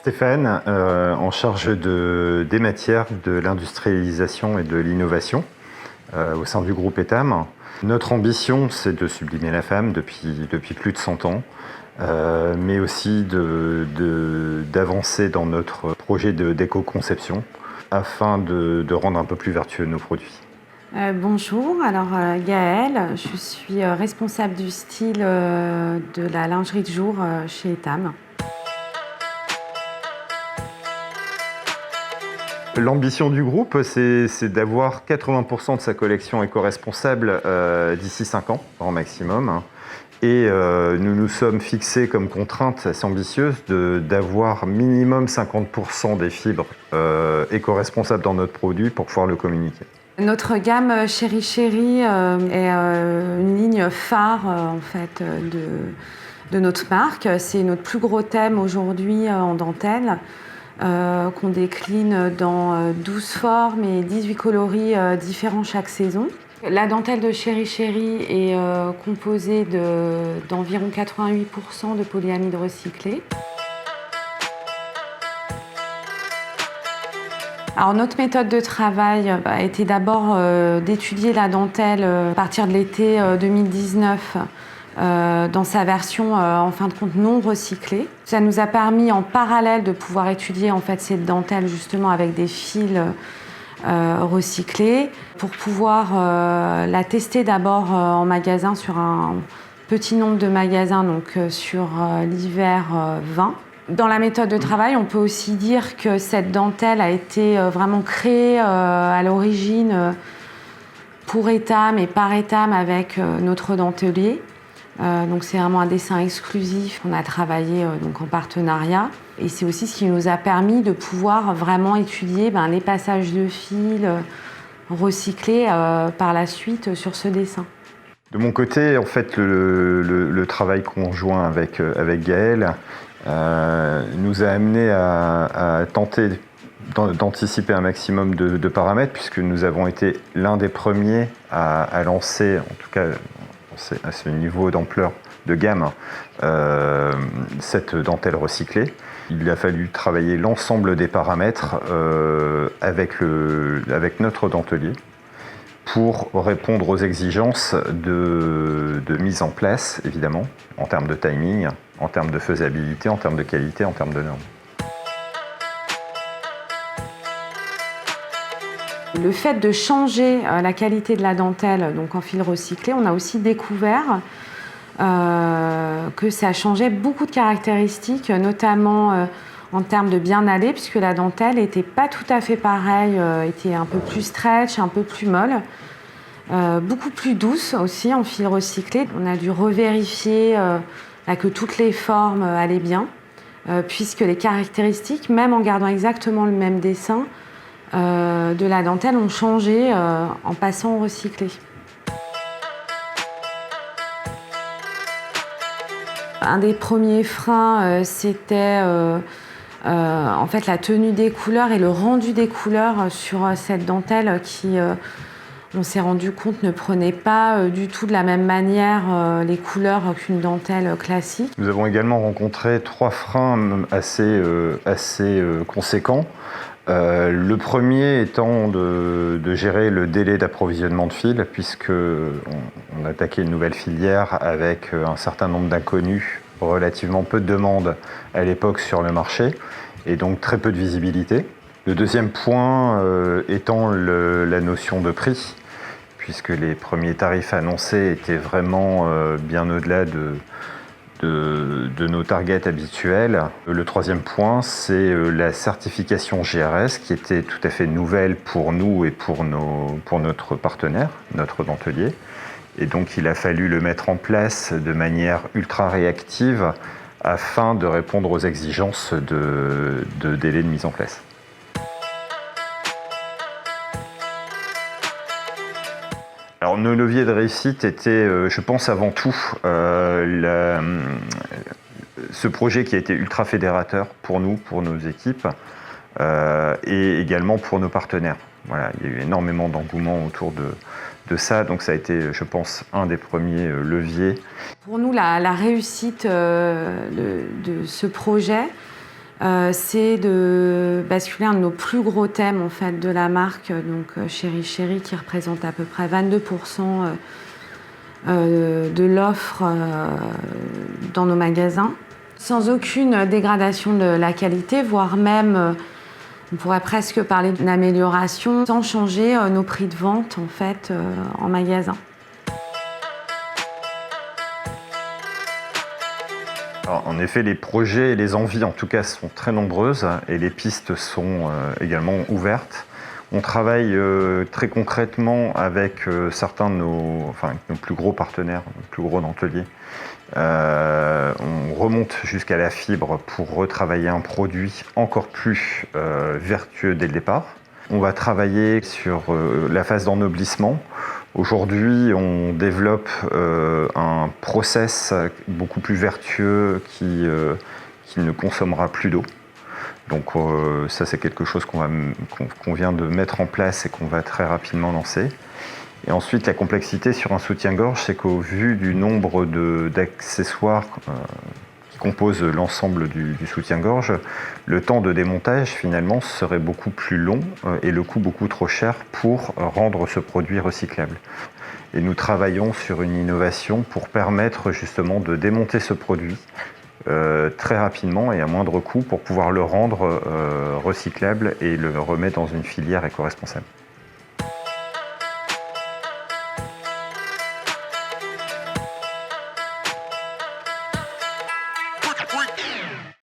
Stéphane, en charge des matières, de l'industrialisation et de l'innovation au sein du groupe Etam. Notre ambition, c'est de sublimer la femme depuis plus de 100 ans, mais aussi d'avancer dans notre projet d'éco-conception afin de rendre un peu plus vertueux nos produits. Bonjour, alors Gaëlle, je suis responsable du style de la lingerie de jour chez Etam. L'ambition du groupe, c'est d'avoir 80% de sa collection éco-responsable d'ici 5 ans, grand maximum. Et nous nous sommes fixés comme contrainte assez ambitieuse d'avoir minimum 50% des fibres éco-responsables dans notre produit pour pouvoir le communiquer. Notre gamme Chéri Chéri est une ligne phare en fait, de notre marque. C'est notre plus gros thème aujourd'hui en dentelle. Qu'on décline dans 12 formes et 18 coloris différents chaque saison. La dentelle de Chéri Chéri est composée d'environ 88% de polyamide recyclé. Alors, notre méthode de travail a été d'abord d'étudier la dentelle à partir de l'été 2019 dans sa version en fin de compte non recyclée. Ça nous a permis en parallèle de pouvoir étudier en fait cette dentelle justement avec des fils recyclés pour pouvoir la tester d'abord en magasin sur un petit nombre de magasins, donc sur l'hiver 20. Dans la méthode de travail, on peut aussi dire que cette dentelle a été vraiment créée à l'origine pour Etam et par Etam avec notre dentelier. Donc c'est vraiment un dessin exclusif qu'on a travaillé donc en partenariat. Et c'est aussi ce qui nous a permis de pouvoir vraiment étudier les passages de fils recyclés par la suite sur ce dessin. De mon côté, en fait, le travail conjoint avec Gaëlle nous a amené à tenter d'anticiper un maximum de paramètres, puisque nous avons été l'un des premiers à lancer, en tout cas à ce niveau d'ampleur de gamme, cette dentelle recyclée. Il a fallu travailler l'ensemble des paramètres avec notre dentelier pour répondre aux exigences de mise en place, évidemment, en termes de timing, en termes de faisabilité, en termes de qualité, en termes de normes. Le fait de changer la qualité de la dentelle donc en fil recyclé, on a aussi découvert que ça changeait beaucoup de caractéristiques, notamment en termes de bien-aller, puisque la dentelle n'était pas tout à fait pareille, était un peu plus stretch, un peu plus molle, beaucoup plus douce aussi en fil recyclé. On a dû revérifier que toutes les formes allaient bien, puisque les caractéristiques, même en gardant exactement le même dessin, de la dentelle ont changé en passant au recyclé. Un des premiers freins, c'était en fait la tenue des couleurs et le rendu des couleurs sur cette dentelle qui, on s'est rendu compte, ne prenait pas du tout de la même manière les couleurs qu'une dentelle classique. Nous avons également rencontré 3 freins assez conséquents. Le premier étant de gérer le délai d'approvisionnement de fils, puisque on attaquait une nouvelle filière avec un certain nombre d'inconnus, relativement peu de demandes à l'époque sur le marché, et donc très peu de visibilité. Le deuxième point étant la notion de prix, puisque les premiers tarifs annoncés étaient vraiment bien au-delà de nos targets habituels. Le troisième point, c'est la certification GRS qui était tout à fait nouvelle pour nous et pour notre partenaire, notre dentelier. Et donc il a fallu le mettre en place de manière ultra réactive afin de répondre aux exigences de délai de mise en place. Alors, nos leviers de réussite étaient, je pense, avant tout ce projet qui a été ultra fédérateur pour nous, pour nos équipes, et également pour nos partenaires. Voilà, il y a eu énormément d'engouement autour de ça, donc ça a été, je pense, un des premiers leviers. Pour nous, la réussite de ce projet, c'est de basculer un de nos plus gros thèmes en fait, de la marque, donc Chéri Chéri, qui représente à peu près 22% de l'offre dans nos magasins, sans aucune dégradation de la qualité, voire même, on pourrait presque parler d'une amélioration, sans changer nos prix de vente en fait, en magasin. Alors, en effet, les projets et les envies, en tout cas, sont très nombreuses et les pistes sont également ouvertes. On travaille très concrètement avec certains de nos plus gros partenaires, nos plus gros dentelliers. On remonte jusqu'à la fibre pour retravailler un produit encore plus vertueux dès le départ. On va travailler sur la phase d'ennoblissement. Aujourd'hui, on développe un process beaucoup plus vertueux qui ne consommera plus d'eau. Donc ça, c'est quelque chose qu'on vient de mettre en place et qu'on va très rapidement lancer. Et ensuite, la complexité sur un soutien-gorge, c'est qu'au vu du nombre d'accessoires qui composent l'ensemble du soutien-gorge, le temps de démontage, finalement, serait beaucoup plus long et le coût beaucoup trop cher pour rendre ce produit recyclable. Et nous travaillons sur une innovation pour permettre justement de démonter ce produit très rapidement et à moindre coût pour pouvoir le rendre recyclable et le remettre dans une filière éco-responsable.